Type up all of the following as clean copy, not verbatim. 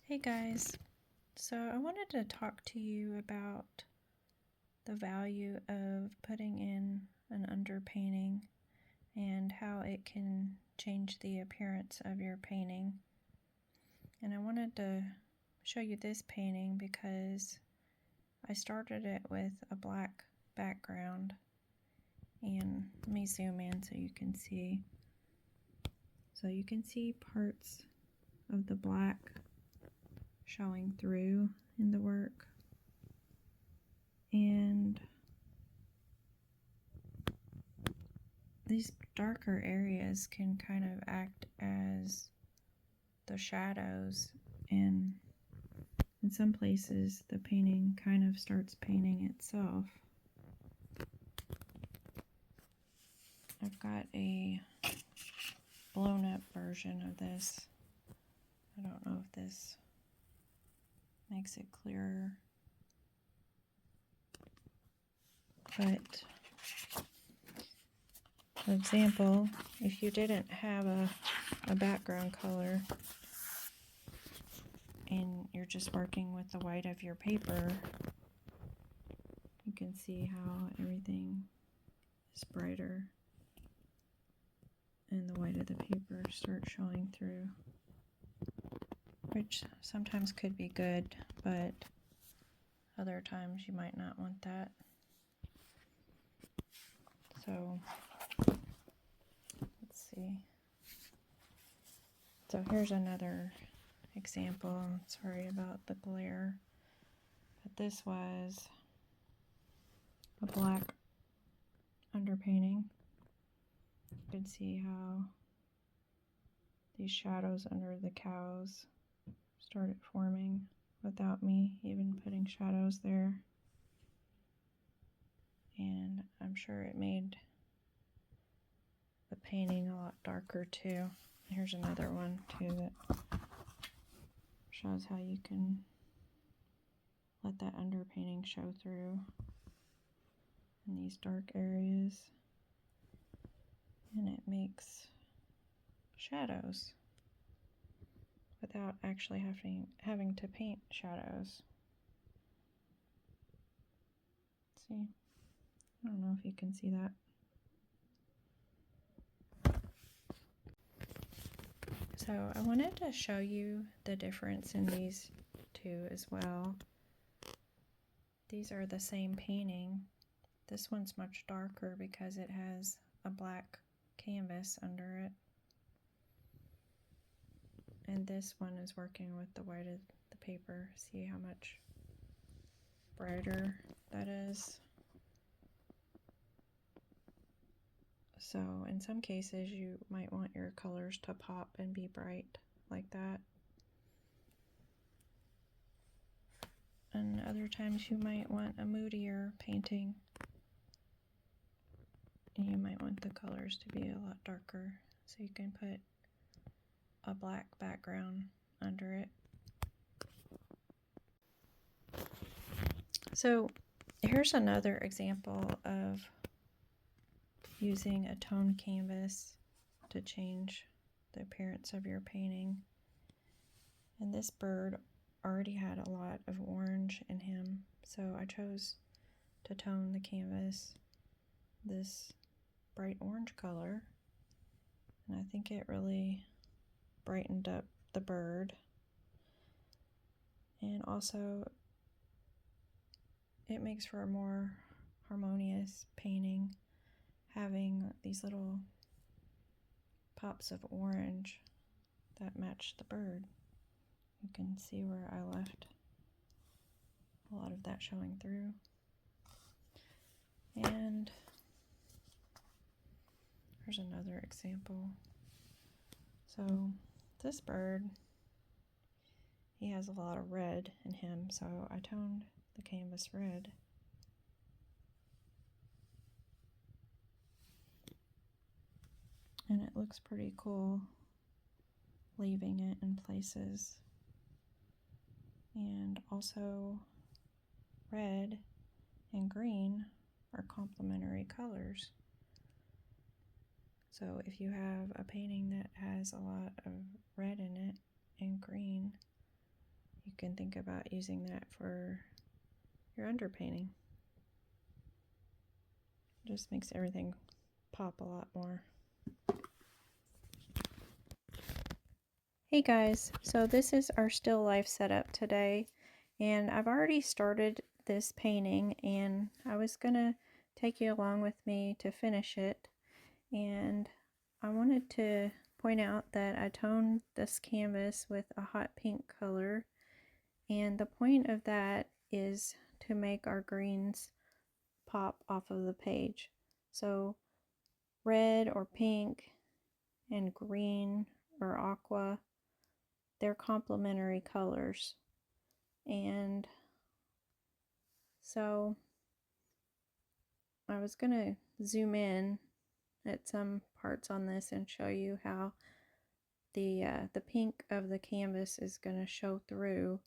Hey guys, so I wanted to talk to you about the value of putting in an underpainting and how it can change the appearance of your painting. And I wanted to show you this painting because I started it with a black background, and let me zoom in so you can see. So you can see parts of the black showing through in the work, and these darker areas can kind of act as the shadows, and in some places the painting kind of starts painting itself. I've got a blown up version of this. I don't know if this makes it clearer, but for example, if you didn't have a background color and you're just working with the white of your paper, you can see how everything is brighter and the white of the paper starts showing through, which sometimes could be good, but other times you might not want that. So let's see. So here's another example. Sorry about the glare, but this was a black underpainting. You can see how these shadows under the cows started forming without me even putting shadows there, and I'm sure it made the painting a lot darker too. Here's another one too that shows how you can let that underpainting show through in these dark areas, and it makes shadows without actually having to paint shadows. See, I don't know if you can see that. So I wanted to show you the difference in these two as well. These are the same painting. This one's much darker because it has a black canvas under it. And this one is working with the white of the paper. See how much brighter that is? So in some cases you might want your colors to pop and be bright like that. And other times you might want a moodier painting. And you might want the colors to be a lot darker, so you can put a black background under it. So here's another example of using a toned canvas to change the appearance of your painting. And this bird already had a lot of orange in him, so I chose to tone the canvas this bright orange color, and I think it really brightened up the bird. And also it makes for a more harmonious painting, having these little pops of orange that match the bird. You can see where I left a lot of that showing through. And here's another example. So this bird, he has a lot of red in him, so I toned the canvas red. And it looks pretty cool leaving it in places. And also red and green are complementary colors. So if you have a painting that has a lot of red in it and green, can think about using that for your underpainting. Just makes everything pop a lot more. Hey guys, so this is our still life setup today, and I've already started this painting, and I was gonna take you along with me to finish it. And I wanted to point out that I toned this canvas with a hot pink color, and the point of that is to make our greens pop off of the page. So red or pink and green or aqua, they're complementary colors. And so I was going to zoom in at some parts on this and show you how the pink of the canvas is going to show through,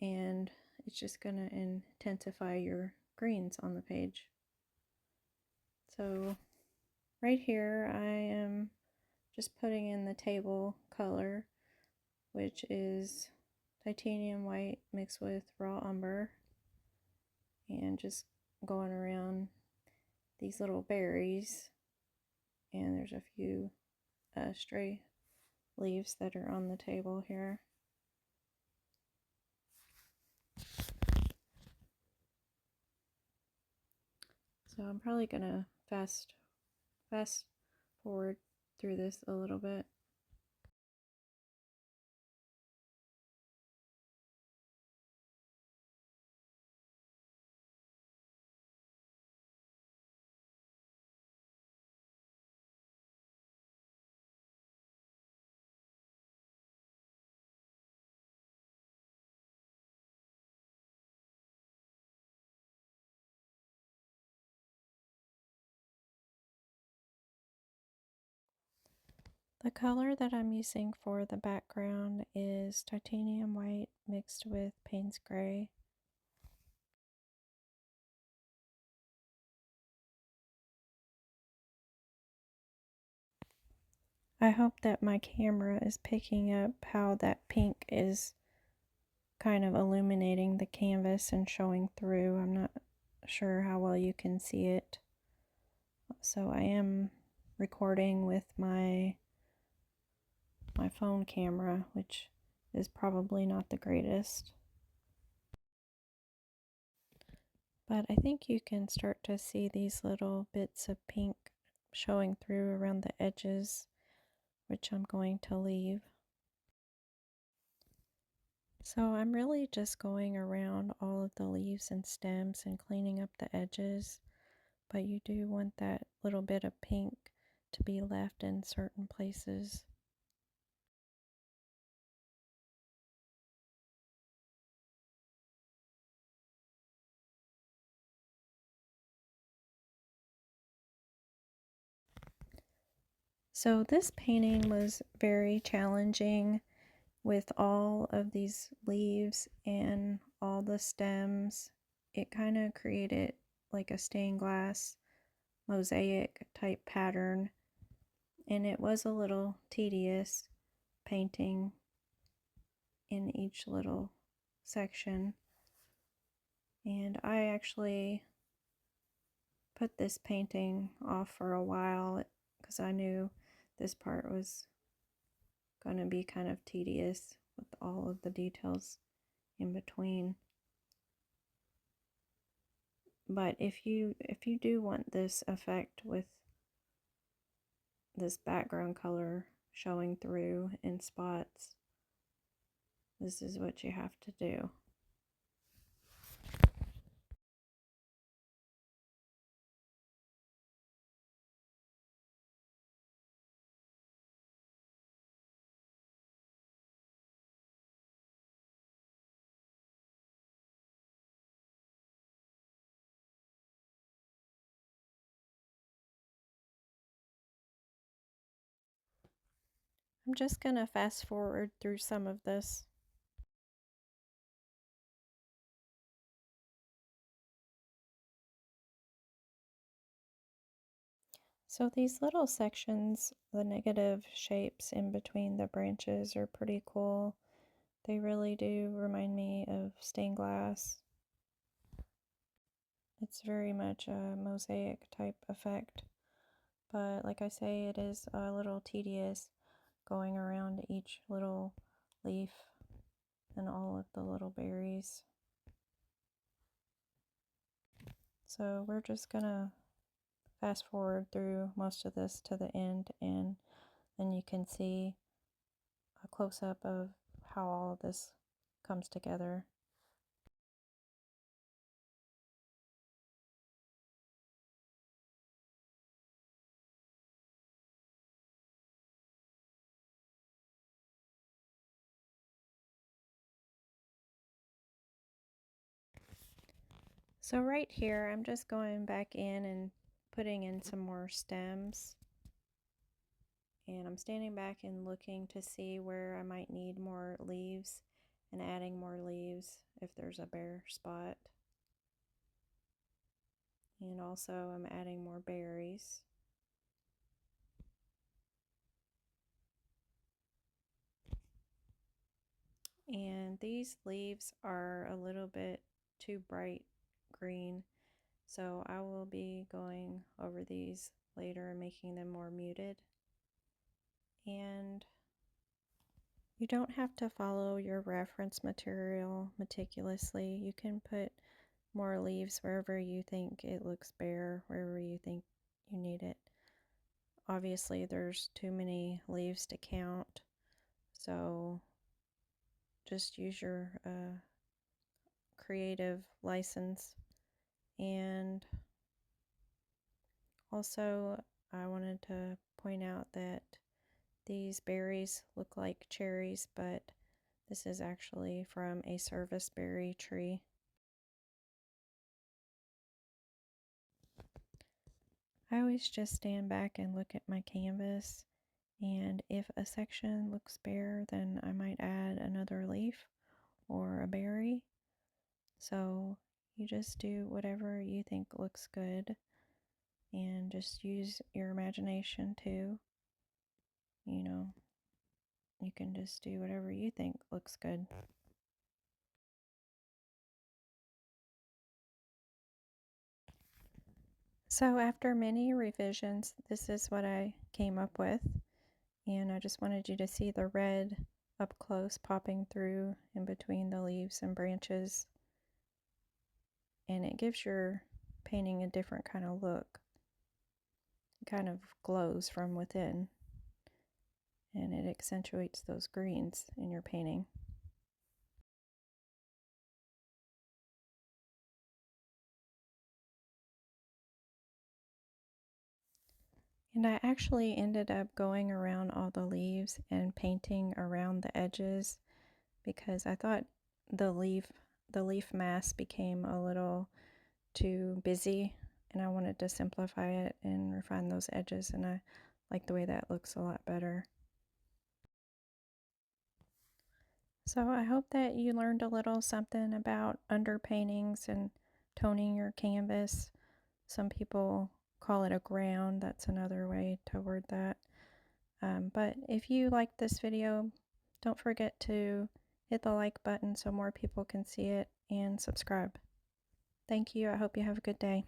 and it's just going to intensify your greens on the page. So right here I am just putting in the table color, which is titanium white mixed with raw umber, and just going around these little berries, and there's a few stray leaves that are on the table here. So I'm probably gonna fast forward through this a little bit. The color that I'm using for the background is titanium white mixed with Payne's gray. I hope that my camera is picking up how that pink is kind of illuminating the canvas and showing through. I'm not sure how well you can see it. So I am recording with my phone camera, which is probably not the greatest. But I think you can start to see these little bits of pink showing through around the edges, which I'm going to leave. So I'm really just going around all of the leaves and stems and cleaning up the edges, but you do want that little bit of pink to be left in certain places. So this painting was very challenging with all of these leaves and all the stems. It kind of created like a stained glass mosaic type pattern, and it was a little tedious painting in each little section. And I actually put this painting off for a while because I knew this part was going to be kind of tedious with all of the details in between. But if you do want this effect with this background color showing through in spots, this is what you have to do. I'm just going to fast forward through some of this. So these little sections, the negative shapes in between the branches, are pretty cool. They really do remind me of stained glass. It's very much a mosaic type effect, but like I say, it is a little tedious going around each little leaf and all of the little berries. So we're just gonna fast forward through most of this to the end, and then you can see a close-up of how all of this comes together. So right here, I'm just going back in and putting in some more stems. And I'm standing back and looking to see where I might need more leaves and adding more leaves if there's a bare spot. And also I'm adding more berries. And these leaves are a little bit too bright green, so I will be going over these later and making them more muted. And you don't have to follow your reference material meticulously. You can put more leaves wherever you think it looks bare, wherever you think you need it. Obviously, there's too many leaves to count, so just use your creative license. And also, I wanted to point out that these berries look like cherries, but this is actually from a service berry tree. I always just stand back and look at my canvas, and if a section looks bare, then I might add another leaf or a berry. So you just do whatever you think looks good, and just use your imagination too. You know, you can just do whatever you think looks good. So after many revisions, this is what I came up with, and I just wanted you to see the red up close popping through in between the leaves and branches, and it gives your painting a different kind of look. It kind of glows from within, and it accentuates those greens in your painting. And I actually ended up going around all the leaves and painting around the edges because I thought the leaf mass became a little too busy, and I wanted to simplify it and refine those edges, and I like the way that looks a lot better. So I hope that you learned a little something about underpaintings and toning your canvas. Some people call it a ground. That's another way to word that. But if you liked this video, don't forget to hit the like button so more people can see it, and subscribe. Thank you. I hope you have a good day.